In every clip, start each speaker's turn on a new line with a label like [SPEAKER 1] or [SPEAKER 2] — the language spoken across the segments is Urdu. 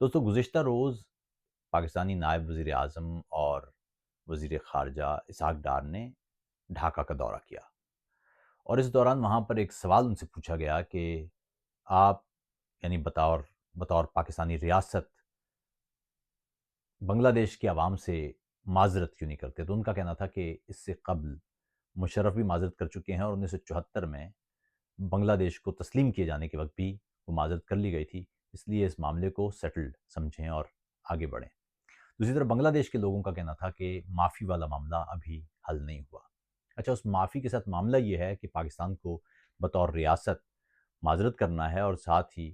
[SPEAKER 1] دوستو گزشتہ روز پاکستانی نائب وزیر اعظم اور وزیر خارجہ اسحاق ڈار نے ڈھاکہ کا دورہ کیا اور اس دوران وہاں پر ایک سوال ان سے پوچھا گیا کہ آپ یعنی بطور بطور پاکستانی ریاست بنگلہ دیش کے عوام سے معذرت کیوں نہیں کرتے؟ تو ان کا کہنا تھا کہ اس سے قبل مشرف بھی معذرت کر چکے ہیں اور 1974 میں بنگلہ دیش کو تسلیم کیے جانے کے وقت بھی وہ معذرت کر لی گئی تھی، اس لیے اس معاملے کو سیٹلڈ سمجھیں اور آگے بڑھیں۔ دوسری طرف بنگلہ دیش کے لوگوں کا کہنا تھا کہ معافی والا معاملہ ابھی حل نہیں ہوا۔ اچھا، اس معافی کے ساتھ معاملہ یہ ہے کہ پاکستان کو بطور ریاست معذرت کرنا ہے، اور ساتھ ہی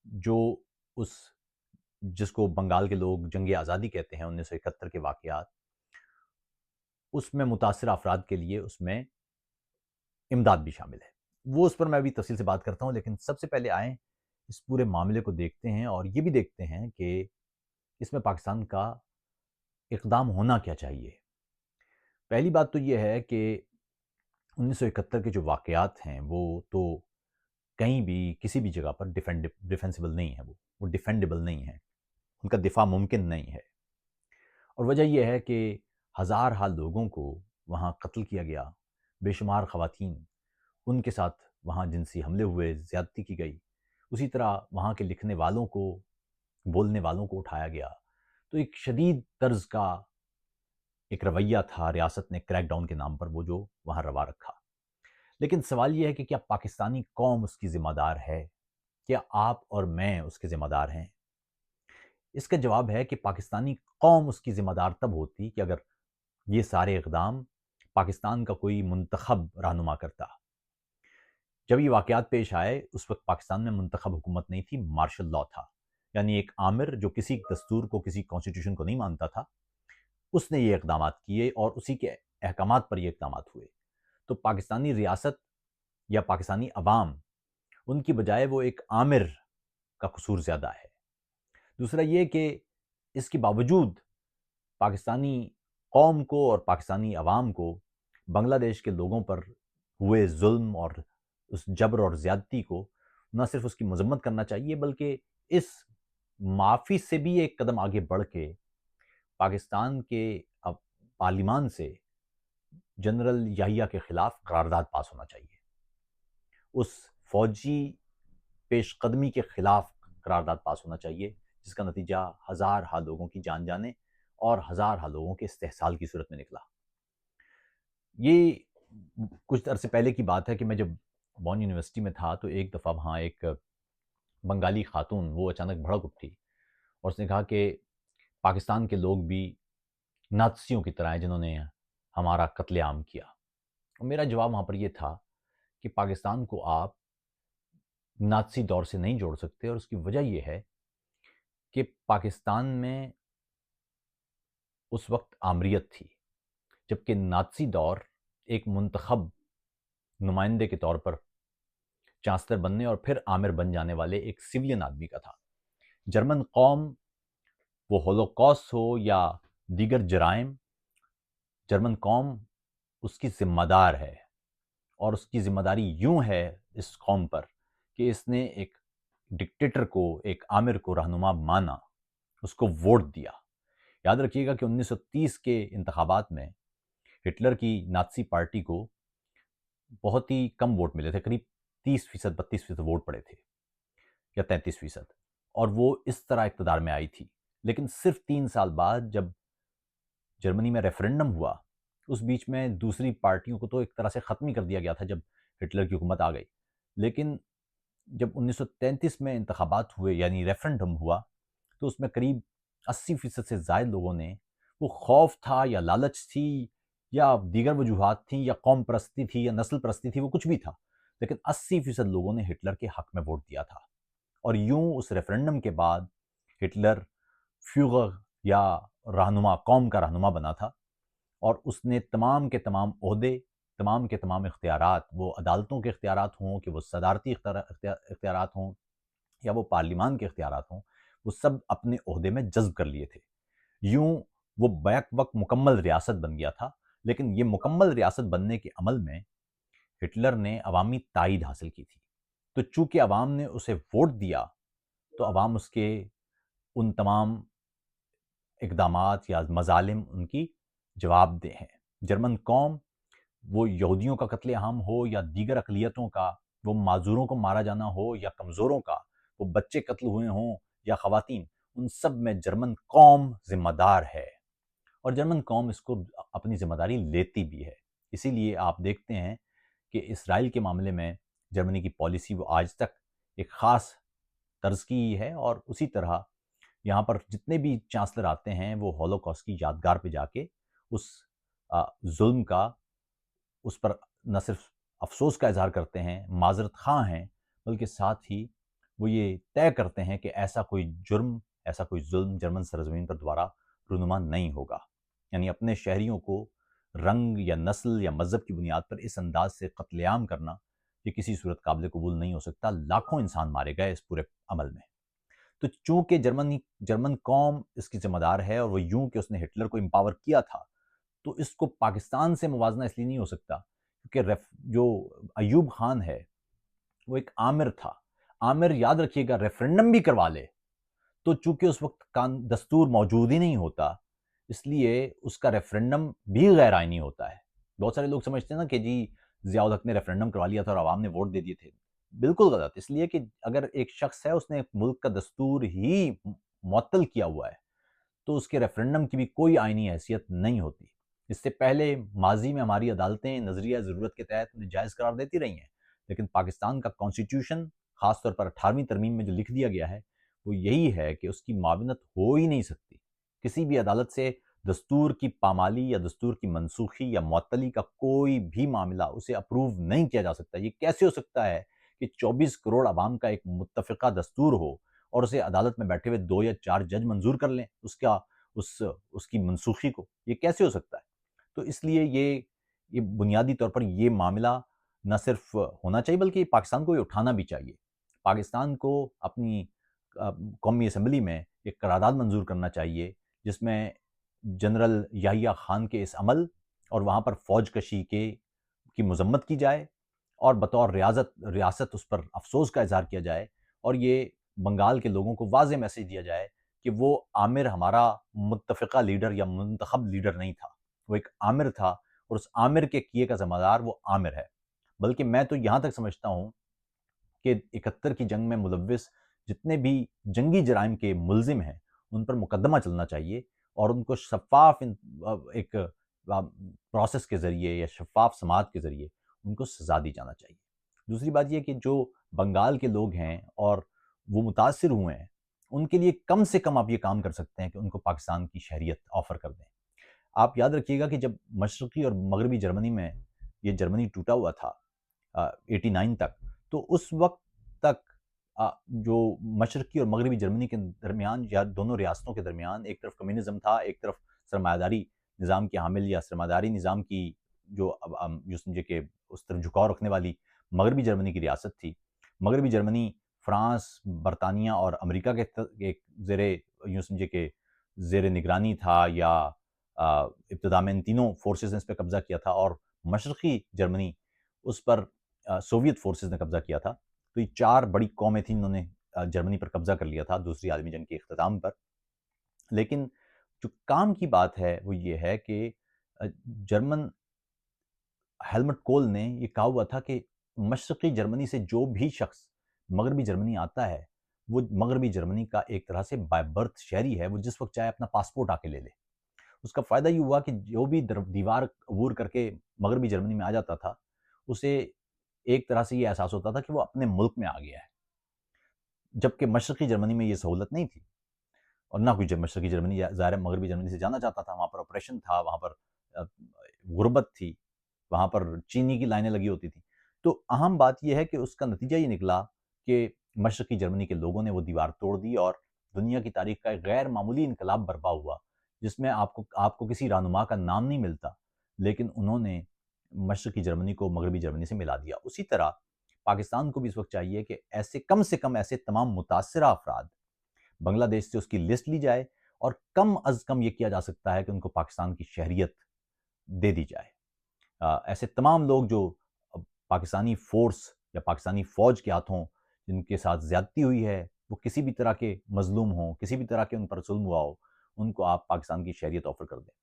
[SPEAKER 1] جو اس جس کو بنگال کے لوگ جنگ آزادی کہتے ہیں 1971 کے واقعات، اس میں متاثرہ افراد کے لیے اس میں امداد بھی شامل ہے۔ وہ اس پر میں ابھی تفصیل سے بات کرتا ہوں، لیکن سب سے پہلے آئیں اس پورے معاملے کو دیکھتے ہیں اور یہ بھی دیکھتے ہیں کہ اس میں پاکستان کا اقدام ہونا کیا چاہیے۔ پہلی بات تو یہ ہے کہ 1971 کے جو واقعات ہیں وہ تو کہیں بھی کسی بھی جگہ پر ڈیفینسیبل نہیں ہے، وہ ڈیفینڈیبل نہیں ہے، ان کا دفاع ممکن نہیں ہے۔ اور وجہ یہ ہے کہ ہزارہا لوگوں کو وہاں قتل کیا گیا، بے شمار خواتین ان کے ساتھ وہاں جنسی حملے ہوئے، زیادتی کی گئی، اسی طرح وہاں کے لکھنے والوں کو، بولنے والوں کو اٹھایا گیا۔ تو ایک شدید طرز کا ایک رویہ تھا ریاست نے کریک ڈاؤن کے نام پر وہ جو وہاں روا رکھا۔ لیکن سوال یہ ہے کہ کیا پاکستانی قوم اس کی ذمہ دار ہے؟ کیا آپ اور میں اس کے ذمہ دار ہیں؟ اس کا جواب ہے کہ پاکستانی قوم اس کی ذمہ دار تب ہوتی کہ اگر یہ سارے اقدام پاکستان کا کوئی منتخب رہنما کرتا۔ جب یہ واقعات پیش آئے اس وقت پاکستان میں منتخب حکومت نہیں تھی، مارشل لاء تھا، یعنی ایک آمر جو کسی دستور کو، کسی کانسٹیٹیوشن کو نہیں مانتا تھا، اس نے یہ اقدامات کیے اور اسی کے احکامات پر یہ اقدامات ہوئے۔ تو پاکستانی ریاست یا پاکستانی عوام، ان کی بجائے وہ ایک آمر کا قصور زیادہ ہے۔ دوسرا یہ کہ اس کے باوجود پاکستانی قوم کو اور پاکستانی عوام کو بنگلہ دیش کے لوگوں پر ہوئے ظلم اور اس جبر اور زیادتی کو نہ صرف اس کی مذمت کرنا چاہیے، بلکہ اس معافی سے بھی ایک قدم آگے بڑھ کے پاکستان کے پارلیمان سے جنرل یحییٰ کے خلاف قرارداد پاس ہونا چاہیے، اس فوجی پیش قدمی کے خلاف قرارداد پاس ہونا چاہیے جس کا نتیجہ ہزارہا لوگوں کی جان جانے اور ہزارہا لوگوں کے استحصال کی صورت میں نکلا۔ یہ کچھ عرصے پہلے کی بات ہے کہ میں جب بون یونیورسٹی میں تھا تو ایک دفعہ وہاں ایک بنگالی خاتون وہ اچانک بھڑک اٹھی اور اس نے کہا کہ پاکستان کے لوگ بھی نازیوں کی طرح ہیں جنہوں نے ہمارا قتل عام کیا۔ اور میرا جواب وہاں پر یہ تھا کہ پاکستان کو آپ نازی دور سے نہیں جوڑ سکتے، اور اس کی وجہ یہ ہے کہ پاکستان میں اس وقت آمریت تھی، جبکہ نازی دور ایک منتخب نمائندے کے طور پر چانسلر بننے اور پھر آمر بن جانے والے ایک سویلین آدمی کا تھا۔ جرمن قوم، وہ ہولوکاسٹ ہو یا دیگر جرائم، جرمن قوم اس کی ذمہ دار ہے، اور اس کی ذمہ داری یوں ہے اس قوم پر کہ اس نے ایک ڈکٹیٹر کو، ایک آمر کو رہنما مانا، اس کو ووٹ دیا۔ یاد رکھیے گا کہ 1930 کے انتخابات میں ہٹلر کی نازی پارٹی کو بہت ہی کم ووٹ ملے تھے، قریب 30%، 32% ووٹ پڑے تھے یا 33%، اور وہ اس طرح اقتدار میں آئی تھی۔ لیکن صرف 3 سال بعد جب جرمنی میں ریفرنڈم ہوا، اس بیچ میں دوسری پارٹیوں کو تو ایک طرح سے ختم ہی کر دیا گیا تھا جب ہٹلر کی حکومت آ گئی، لیکن جب 1933 میں انتخابات ہوئے یعنی ریفرنڈم ہوا تو اس میں قریب 80% سے زائد لوگوں نے، وہ خوف تھا یا لالچ تھی یا دیگر وجوہات تھیں یا قوم پرستی تھی یا نسل پرستی تھی، وہ کچھ بھی تھا، لیکن 80% لوگوں نے ہٹلر کے حق میں ووٹ دیا تھا۔ اور یوں اس ریفرنڈم کے بعد ہٹلر فیوگر یا رہنما، قوم کا رہنما بنا تھا، اور اس نے تمام کے تمام عہدے، تمام کے تمام اختیارات، وہ عدالتوں کے اختیارات ہوں کہ وہ صدارتی اختیارات ہوں یا وہ پارلیمان کے اختیارات ہوں، وہ سب اپنے عہدے میں جذب کر لیے تھے۔ یوں وہ بیک وقت مکمل ریاست بن گیا تھا، لیکن یہ مکمل ریاست بننے کے عمل میں ہٹلر نے عوامی تائید حاصل کی تھی۔ تو چونکہ عوام نے اسے ووٹ دیا تو عوام اس کے ان تمام اقدامات یا مظالم ان کی جواب دہ ہیں۔ جرمن قوم، وہ یہودیوں کا قتل عام ہو یا دیگر اقلیتوں کا، وہ معذوروں کو مارا جانا ہو یا کمزوروں کا، وہ بچے قتل ہوئے ہوں یا خواتین، ان سب میں جرمن قوم ذمہ دار ہے، اور جرمن قوم اس کو اپنی ذمہ داری لیتی بھی ہے۔ اسی لیے آپ دیکھتے ہیں کہ اسرائیل کے معاملے میں جرمنی کی پالیسی وہ آج تک ایک خاص طرز کی ہے، اور اسی طرح یہاں پر جتنے بھی چانسلر آتے ہیں وہ ہولوکاسٹ کی یادگار پہ جا کے اس ظلم کا، اس پر نہ صرف افسوس کا اظہار کرتے ہیں، معذرت خواہ ہیں، بلکہ ساتھ ہی وہ یہ طے کرتے ہیں کہ ایسا کوئی جرم، ایسا کوئی ظلم جرمن سرزمین پر دوبارہ رونما نہیں ہوگا۔ یعنی اپنے شہریوں کو رنگ یا نسل یا مذہب کی بنیاد پر اس انداز سے قتل عام کرنا، یہ کسی صورت قابل قبول نہیں ہو سکتا۔ لاکھوں انسان مارے گئے اس پورے عمل میں۔ تو چونکہ جرمن قوم اس کی ذمہ دار ہے، اور وہ یوں کہ اس نے ہٹلر کو امپاور کیا تھا، تو اس کو پاکستان سے موازنہ اس لیے نہیں ہو سکتا کیونکہ جو ایوب خان ہے وہ ایک آمر تھا۔ آمر، یاد رکھیے گا، ریفرنڈم بھی کروا لے تو چونکہ اس وقت دستور موجود ہی نہیں ہوتا، اس لیے اس کا ریفرنڈم بھی غیر آئینی ہوتا ہے۔ بہت سارے لوگ سمجھتے ہیں نا کہ جی ضیاء الحق نے ریفرنڈم کروا لیا تھا اور عوام نے ووٹ دے دیے تھے۔ بالکل غلط، اس لیے کہ اگر ایک شخص ہے اس نے ملک کا دستور ہی معطل کیا ہوا ہے تو اس کے ریفرنڈم کی بھی کوئی آئینی حیثیت نہیں ہوتی۔ اس سے پہلے ماضی میں ہماری عدالتیں نظریہ ضرورت کے تحت انہیں جائز قرار دیتی رہی ہیں، لیکن پاکستان کا کانسٹیٹیوشن، خاص طور پر 18ویں ترمیم میں جو لکھ دیا گیا ہے، وہ یہی ہے کہ اس کی معاونت ہو ہی نہیں سکتی۔ کسی بھی عدالت سے دستور کی پامالی یا دستور کی منسوخی یا معطلی کا کوئی بھی معاملہ اسے اپروو نہیں کیا جا سکتا۔ یہ کیسے ہو سکتا ہے کہ 24 کروڑ عوام کا ایک متفقہ دستور ہو اور اسے عدالت میں بیٹھے ہوئے 2 یا 4 جج منظور کر لیں اس کی منسوخی کو؟ یہ کیسے ہو سکتا ہے؟ تو اس لیے یہ بنیادی طور پر یہ معاملہ نہ صرف ہونا چاہیے بلکہ پاکستان کو یہ اٹھانا بھی چاہیے۔ پاکستان کو اپنی قومی اسمبلی میں ایک قرارداد منظور کرنا چاہیے جس میں جنرل یحییٰ خان کے اس عمل اور وہاں پر فوج کشی کی مذمت کی جائے، اور بطور ریاست اس پر افسوس کا اظہار کیا جائے، اور یہ بنگال کے لوگوں کو واضح میسیج دیا جائے کہ وہ عامر ہمارا متفقہ لیڈر یا منتخب لیڈر نہیں تھا، وہ ایک عامر تھا، اور اس عامر کے کیے کا ذمہ دار وہ عامر ہے۔ بلکہ میں تو یہاں تک سمجھتا ہوں کہ 71 کی جنگ میں ملوث جتنے بھی جنگی جرائم کے ملزم ہیں ان پر مقدمہ چلنا چاہیے، اور ان کو شفاف ایک پروسیس کے ذریعے یا شفاف سماعت کے ذریعے ان کو سزا دی جانا چاہیے۔ دوسری بات یہ کہ جو بنگال کے لوگ ہیں اور وہ متاثر ہوئے ہیں، ان کے لیے کم سے کم آپ یہ کام کر سکتے ہیں کہ ان کو پاکستان کی شہریت آفر کر دیں۔ آپ یاد رکھیے گا کہ جب مشرقی اور مغربی جرمنی میں یہ جرمنی ٹوٹا ہوا تھا 89 تک، تو اس وقت تک جو مشرقی اور مغربی جرمنی کے درمیان یا دونوں ریاستوں کے درمیان ایک طرف کمیونزم تھا، ایک طرف سرمایہ داری نظام کے حامل یا سرمایہ داری نظام کی جو سمجھے کہ اس طرف جھکاؤ رکھنے والی مغربی جرمنی کی ریاست تھی۔ مغربی جرمنی فرانس، برطانیہ اور امریکہ کے ایک زیر نگرانی تھا، یا ابتدا میں ان تینوں فورسز نے اس پہ قبضہ کیا تھا، اور مشرقی جرمنی اس پر سوویت فورسز نے قبضہ کیا تھا۔ تو یہ 4 بڑی قومیں تھیں جنہوں نے جرمنی پر قبضہ کر لیا تھا دوسری عالمی جنگ کے اختتام پر۔ لیکن جو کام کی بات ہے وہ یہ ہے کہ جرمن ہیلمٹ کول نے یہ کہا ہوا تھا کہ مشرقی جرمنی سے جو بھی شخص مغربی جرمنی آتا ہے وہ مغربی جرمنی کا ایک طرح سے بائی برتھ شہری ہے، وہ جس وقت چاہے اپنا پاسپورٹ آ کے لے لے۔ اس کا فائدہ یہ ہوا کہ جو بھی دیوار عبور کر کے مغربی جرمنی میں آ جاتا تھا، اسے ایک طرح سے یہ احساس ہوتا تھا کہ وہ اپنے ملک میں آ گیا ہے، جبکہ مشرقی جرمنی میں یہ سہولت نہیں تھی، اور نہ کوئی مشرقی جرمنی ظاہر مغربی جرمنی سے جانا چاہتا تھا۔ وہاں پر آپریشن تھا، وہاں پر غربت تھی، وہاں پر چینی کی لائنیں لگی ہوتی تھیں۔ تو اہم بات یہ ہے کہ اس کا نتیجہ یہ نکلا کہ مشرقی جرمنی کے لوگوں نے وہ دیوار توڑ دی، اور دنیا کی تاریخ کا ایک غیر معمولی انقلاب برپا ہوا، جس میں آپ کو کسی رہنما کا نام نہیں ملتا، لیکن انہوں نے مشرقی جرمنی کو مغربی جرمنی سے ملا دیا۔ اسی طرح پاکستان کو بھی اس وقت چاہیے کہ کم سے کم ایسے تمام متاثرہ افراد بنگلہ دیش سے اس کی لسٹ لی جائے، اور کم از کم یہ کیا جا سکتا ہے کہ ان کو پاکستان کی شہریت دے دی جائے۔ ایسے تمام لوگ جو پاکستانی فورس یا پاکستانی فوج کے ہاتھوں جن کے ساتھ زیادتی ہوئی ہے وہ کسی بھی طرح کے مظلوم ہوں، کسی بھی طرح کے ان پر ظلم ہوا ہو، ان کو آپ پاکستان کی شہریت آفر کر دیں۔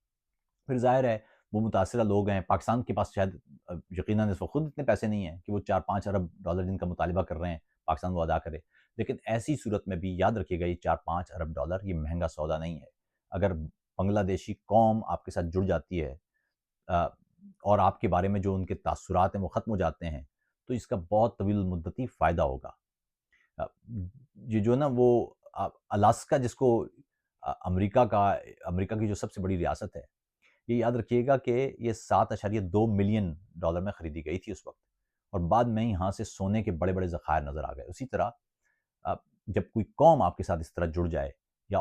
[SPEAKER 1] پھر ظاہر ہے وہ متاثرہ لوگ ہیں، پاکستان کے پاس شاید یقیناً اس وقت خود اتنے پیسے نہیں ہیں کہ وہ 4-5 ارب ڈالر جن کا مطالبہ کر رہے ہیں پاکستان وہ ادا کرے، لیکن ایسی صورت میں بھی یاد رکھیے گا یہ 4-5 ارب ڈالر یہ مہنگا سودا نہیں ہے۔ اگر بنگلہ دیشی قوم آپ کے ساتھ جڑ جاتی ہے اور آپ کے بارے میں جو ان کے تاثرات ہیں وہ ختم ہو جاتے ہیں تو اس کا بہت طویل المدتی فائدہ ہوگا۔ یہ جو نا وہ الاسکا جس کو امریکہ کی جو سب سے بڑی ریاست ہے، یہ یاد رکھیے گا کہ یہ 7.2 ملین ڈالر میں خریدی گئی تھی اس وقت، اور بعد میں یہاں سے سونے کے بڑے بڑے ذخائر نظر آ گئے۔ اسی طرح جب کوئی قوم آپ کے ساتھ اس طرح جڑ جائے یا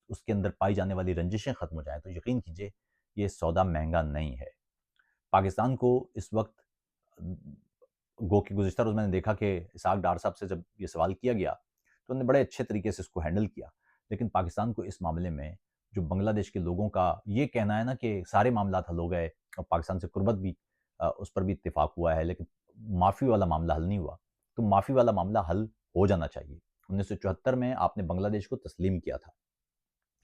[SPEAKER 1] اس کے اندر پائی جانے والی رنجشیں ختم ہو جائیں تو یقین کیجئے یہ سودا مہنگا نہیں ہے۔ پاکستان کو اس وقت گو کہ گزشتہ روز میں نے دیکھا کہ اسحاق ڈار صاحب سے جب یہ سوال کیا گیا تو انہوں نے بڑے اچھے طریقے سے اس کو ہینڈل کیا، لیکن پاکستان کو اس معاملے میں جو بنگلہ دیش کے لوگوں کا یہ کہنا ہے نا کہ سارے معاملات حل ہو گئے اور پاکستان سے قربت بھی اس پر بھی اتفاق ہوا ہے، لیکن معافی والا معاملہ حل نہیں ہوا، تو معافی والا معاملہ حل ہو جانا چاہیے۔ 1974 میں آپ نے بنگلہ دیش کو تسلیم کیا تھا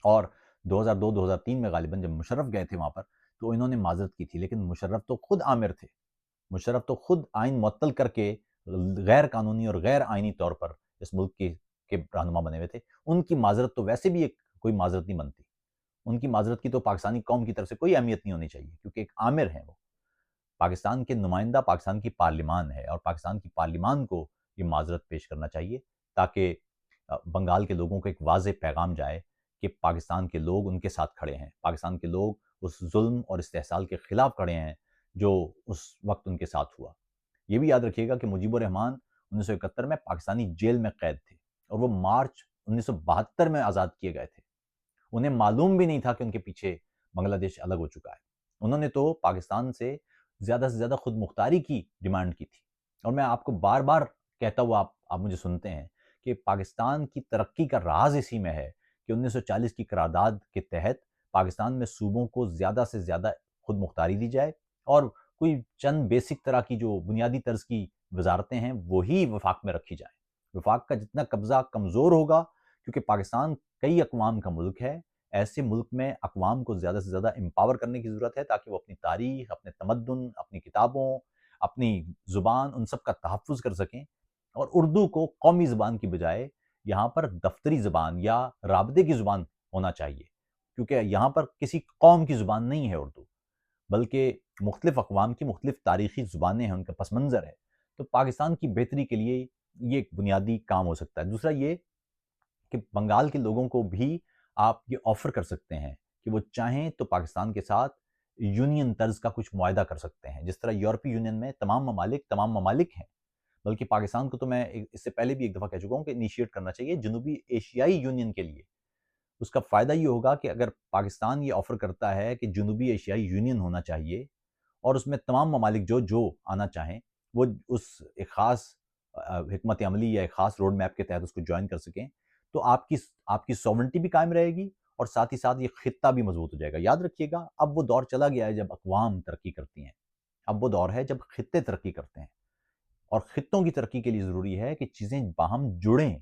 [SPEAKER 1] اور 2002-2003 میں غالباً جب مشرف گئے تھے وہاں پر تو انہوں نے معذرت کی تھی، لیکن مشرف تو خود آمر تھے، مشرف تو خود آئین معطل کر کے غیر قانونی اور غیر آئینی طور پر اس ملک کے رہنما بنے ہوئے تھے۔ ان کی معذرت تو ویسے بھی کوئی معذرت نہیں بنتی، ان کی معذرت کی تو پاکستانی قوم کی طرف سے کوئی اہمیت نہیں ہونی چاہیے، کیونکہ ایک آمر ہیں وہ، پاکستان کے نمائندہ پاکستان کی پارلیمان ہے اور پاکستان کی پارلیمان کو یہ معذرت پیش کرنا چاہیے تاکہ بنگال کے لوگوں کو ایک واضح پیغام جائے کہ پاکستان کے لوگ ان کے ساتھ کھڑے ہیں، پاکستان کے لوگ اس ظلم اور استحصال کے خلاف کھڑے ہیں جو اس وقت ان کے ساتھ ہوا۔ یہ بھی یاد رکھیے گا کہ مجیب الرحمان 1971 میں پاکستانی جیل میں قید تھے اور وہ مارچ 1972 میں آزاد کیے گئے تھے۔ انہیں معلوم بھی نہیں تھا کہ ان کے پیچھے بنگلہ دیش الگ ہو چکا ہے۔ انہوں نے تو پاکستان سے زیادہ خود مختاری کی ڈیمانڈ کی تھی، اور میں آپ کو بار بار کہتا ہوا آپ مجھے سنتے ہیں کہ پاکستان کی ترقی کا راز اسی میں ہے کہ 1940 کی قرارداد کے تحت پاکستان میں صوبوں کو زیادہ سے زیادہ خود مختاری دی جائے اور کوئی چند بیسک طرح کی جو بنیادی طرز کی وزارتیں ہیں وہی وفاق میں رکھی جائیں۔ وفاق کا جتنا قبضہ کمزور ہوگا، کیونکہ پاکستان کئی اقوام کا ملک ہے، ایسے ملک میں اقوام کو زیادہ سے زیادہ امپاور کرنے کی ضرورت ہے تاکہ وہ اپنی تاریخ، اپنے تمدن، اپنی کتابوں، اپنی زبان ان سب کا تحفظ کر سکیں، اور اردو کو قومی زبان کی بجائے یہاں پر دفتری زبان یا رابطے کی زبان ہونا چاہیے، کیونکہ یہاں پر کسی قوم کی زبان نہیں ہے اردو، بلکہ مختلف اقوام کی مختلف تاریخی زبانیں ہیں، ان کا پس منظر ہے۔ تو پاکستان کی بہتری کے لیے یہ ایک بنیادی کام ہو سکتا ہے۔ دوسرا یہ کہ بنگال کے لوگوں کو بھی آپ یہ آفر کر سکتے ہیں کہ وہ چاہیں تو پاکستان کے ساتھ یونین طرز کا کچھ معاہدہ کر سکتے ہیں، جس طرح یورپی یونین میں تمام ممالک ہیں، بلکہ پاکستان کو تو میں اس سے پہلے بھی ایک دفعہ کہہ چکا ہوں کہ انیشیٹ کرنا چاہیے جنوبی ایشیائی یونین کے لیے۔ اس کا فائدہ یہ ہوگا کہ اگر پاکستان یہ آفر کرتا ہے کہ جنوبی ایشیائی یونین ہونا چاہیے اور اس میں تمام ممالک جو آنا چاہیں وہ اس ایک خاص حکمت عملی یا ایک خاص روڈ میپ کے تحت اس کو جوائن کر سکیں، تو آپ کی سوورنٹی بھی قائم رہے گی اور ساتھ ہی ساتھ یہ خطہ بھی مضبوط ہو جائے گا۔ یاد رکھیے گا اب وہ دور چلا گیا ہے جب اقوام ترقی کرتی ہیں، اب وہ دور ہے جب خطے ترقی کرتے ہیں، اور خطوں کی ترقی کے لیے ضروری ہے کہ چیزیں باہم جڑیں۔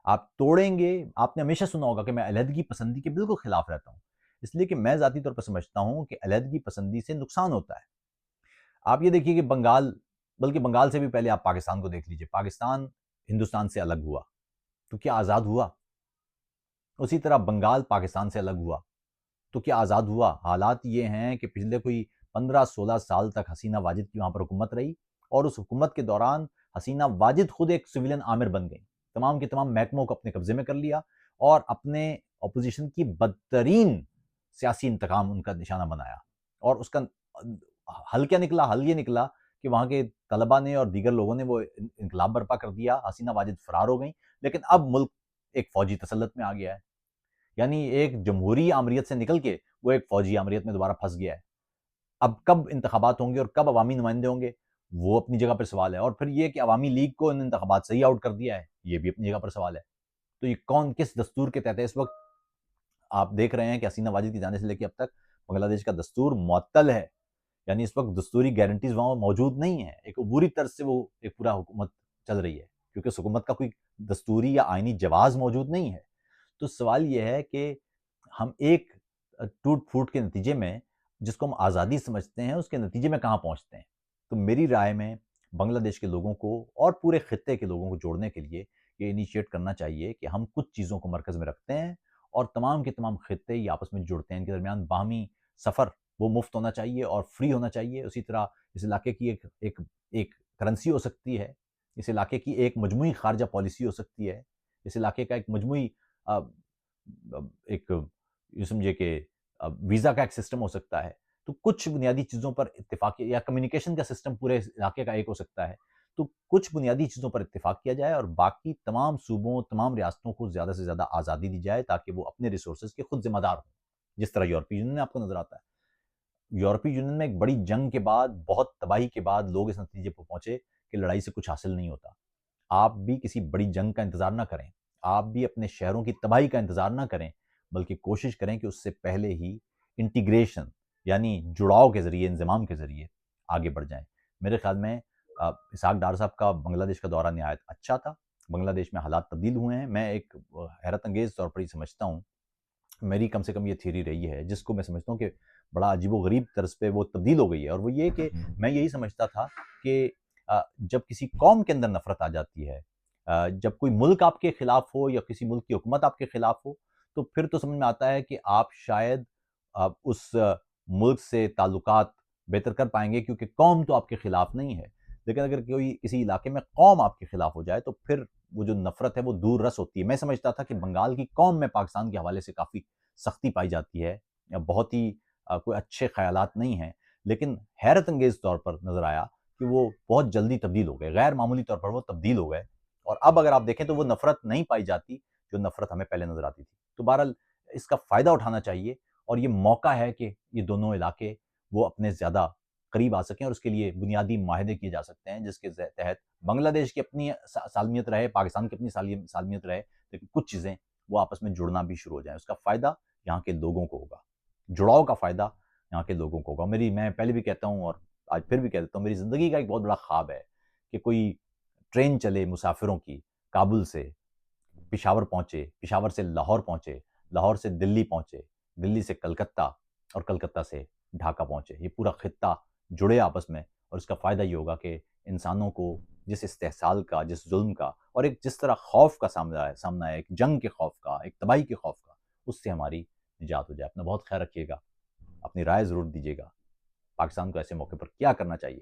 [SPEAKER 1] آپ توڑیں گے، آپ نے ہمیشہ سنا ہوگا کہ میں علیحدگی پسندی کے بالکل خلاف رہتا ہوں، اس لیے کہ میں ذاتی طور پر سمجھتا ہوں کہ علیحدگی پسندی سے نقصان ہوتا ہے۔ آپ یہ دیکھیے کہ بلکہ بنگال سے بھی پہلے آپ پاکستان کو دیکھ لیجئے، پاکستان ہندوستان سے الگ ہوا تو کیا آزاد ہوا؟ اسی طرح بنگال پاکستان سے الگ ہوا تو کیا آزاد ہوا؟ حالات یہ ہیں کہ پچھلے کوئی 15-16 سال تک حسینہ واجد کی وہاں پر حکومت رہی، اور اس حکومت کے دوران حسینہ واجد خود ایک سویلین آمر بن گئی، تمام کے تمام محکموں کو اپنے قبضے میں کر لیا اور اپنے اپوزیشن کی بدترین سیاسی انتقام ان کا نشانہ بنایا، اور اس کا حل کیا نکلا؟ حل یہ نکلا کہ وہاں کے طلبہ نے اور دیگر لوگوں نے وہ انقلاب برپا کر دیا، حسینہ واجد فرار ہو گئیں، لیکن اب ملک ایک فوجی تسلط میں آ گیا ہے، یعنی ایک جمہوری آمریت سے نکل کے وہ ایک فوجی آمریت میں دوبارہ پھنس گیا ہے۔ اب کب انتخابات ہوں گے اور کب عوامی نمائندے ہوں گے وہ اپنی جگہ پر سوال ہے، اور پھر یہ کہ عوامی لیگ کو ان انتخابات سے ہی آؤٹ کر دیا ہے یہ بھی اپنی جگہ پر سوال ہے۔ تو یہ کس دستور کے تحت ہے؟ اس وقت آپ دیکھ رہے ہیں کہ حسینہ واجد کی جانے سے لے کے اب تک بنگلہ دیش کا دستور معطل ہے، یعنی اس وقت دستوری گارنٹیز وہاں موجود نہیں ہیں، ایک عبوری طرز سے وہ ایک پورا حکومت چل رہی ہے، کیونکہ اس حکومت کا کوئی دستوری یا آئینی جواز موجود نہیں ہے۔ تو سوال یہ ہے کہ ہم ایک ٹوٹ پھوٹ کے نتیجے میں، جس کو ہم آزادی سمجھتے ہیں، اس کے نتیجے میں کہاں پہنچتے ہیں۔ تو میری رائے میں بنگلہ دیش کے لوگوں کو اور پورے خطے کے لوگوں کو جوڑنے کے لیے یہ انیشیٹ کرنا چاہیے کہ ہم کچھ چیزوں کو مرکز میں رکھتے ہیں اور تمام کے تمام خطے یہ آپس میں جڑتے ہیں، ان کے درمیان باہمی سفر وہ مفت ہونا چاہیے اور فری ہونا چاہیے۔ اسی طرح اس علاقے کی ایک کرنسی ہو سکتی ہے، اس علاقے کی ایک مجموعی خارجہ پالیسی ہو سکتی ہے، اس علاقے کا ایک مجموعی ایک یہ سمجھے کہ ویزا کا ایک سسٹم ہو سکتا ہے۔ تو کچھ بنیادی چیزوں پر اتفاق، یا کمیونیکیشن کا سسٹم پورے علاقے کا ایک ہو سکتا ہے۔ تو کچھ بنیادی چیزوں پر اتفاق کیا جائے اور باقی تمام صوبوں، تمام ریاستوں کو زیادہ سے زیادہ آزادی دی جائے تاکہ وہ اپنے ریسورسز کے خود ذمہ دار ہوں، جس طرح یورپی یونین میں آپ کو نظر آتا ہے۔ یورپی یونین میں ایک بڑی جنگ کے بعد، بہت تباہی کے بعد لوگ اس نتیجے پر پہنچے کہ لڑائی سے کچھ حاصل نہیں ہوتا۔ آپ بھی کسی بڑی جنگ کا انتظار نہ کریں، آپ بھی اپنے شہروں کی تباہی کا انتظار نہ کریں، بلکہ کوشش کریں کہ اس سے پہلے ہی انٹیگریشن یعنی جڑاؤ کے ذریعے، انضمام کے ذریعے آگے بڑھ جائیں۔ میرے خیال میں اسحاق ڈار صاحب کا بنگلہ دیش کا دورہ نہایت اچھا تھا۔ بنگلہ دیش میں حالات تبدیل ہوئے ہیں، میں ایک حیرت انگیز طور پر ہی سمجھتا ہوں، میری کم سے کم یہ تھیوری رہی ہے جس کو میں سمجھتا ہوں کہ بڑا عجیب و غریب طرز پہ وہ تبدیل ہو گئی ہے، اور وہ یہ کہ میں یہی سمجھتا تھا کہ جب کسی قوم کے اندر نفرت آ جاتی ہے، جب کوئی ملک آپ کے خلاف ہو یا کسی ملک کی حکومت آپ کے خلاف ہو، تو پھر تو سمجھ میں آتا ہے کہ آپ شاید اس ملک سے تعلقات بہتر کر پائیں گے کیونکہ قوم تو آپ کے خلاف نہیں ہے۔ لیکن اگر کوئی کسی علاقے میں قوم آپ کے خلاف ہو جائے تو پھر وہ جو نفرت ہے وہ دور رس ہوتی ہے۔ میں سمجھتا تھا کہ بنگال کی قوم میں پاکستان کے حوالے سے کافی سختی پائی جاتی ہے، بہت ہی کوئی اچھے خیالات نہیں ہیں، لیکن حیرت انگیز طور پر نظر آیا کہ وہ بہت جلدی تبدیل ہو گئے، غیر معمولی طور پر وہ تبدیل ہو گئے، اور اب اگر آپ دیکھیں تو وہ نفرت نہیں پائی جاتی جو نفرت ہمیں پہلے نظر آتی تھی۔ تو بہرحال اس کا فائدہ اٹھانا چاہیے، اور یہ موقع ہے کہ یہ دونوں علاقے وہ اپنے زیادہ قریب آ سکیں، اور اس کے لیے بنیادی معاہدے کیے جا سکتے ہیں جس کے تحت بنگلہ دیش کی اپنی سالمیت رہے، پاکستان کی اپنی سالمیت رہے، لیکن کچھ چیزیں وہ آپس میں جڑنا بھی شروع ہو جائیں۔ اس کا فائدہ یہاں کے لوگوں کو ہوگا، جڑاؤ کا فائدہ یہاں کے لوگوں کو ہوگا۔ میں پہلے بھی کہتا ہوں اور آج پھر بھی کہہ دیتا ہوں، میری زندگی کا ایک بہت بڑا خواب ہے کہ کوئی ٹرین چلے مسافروں کی، کابل سے پشاور پہنچے، پشاور سے لاہور پہنچے، لاہور سے دلی پہنچے، دلی سے کلکتہ، اور کلکتہ سے ڈھاکہ پہنچے، یہ پورا خطہ جڑے آپس میں، اور اس کا فائدہ یہ ہوگا کہ انسانوں کو جس استحصال کا، جس ظلم کا، اور ایک جس طرح خوف کا سامنا ہے، ایک جنگ کے خوف کا، ایک تباہی کے خوف کا، اس سے ہماری نجات ہو جائے۔ اپنا بہت خیال رکھیے گا، اپنی رائے ضرور دیجیے گا، پاکستان کو ایسے موقع پر کیا کرنا چاہیے۔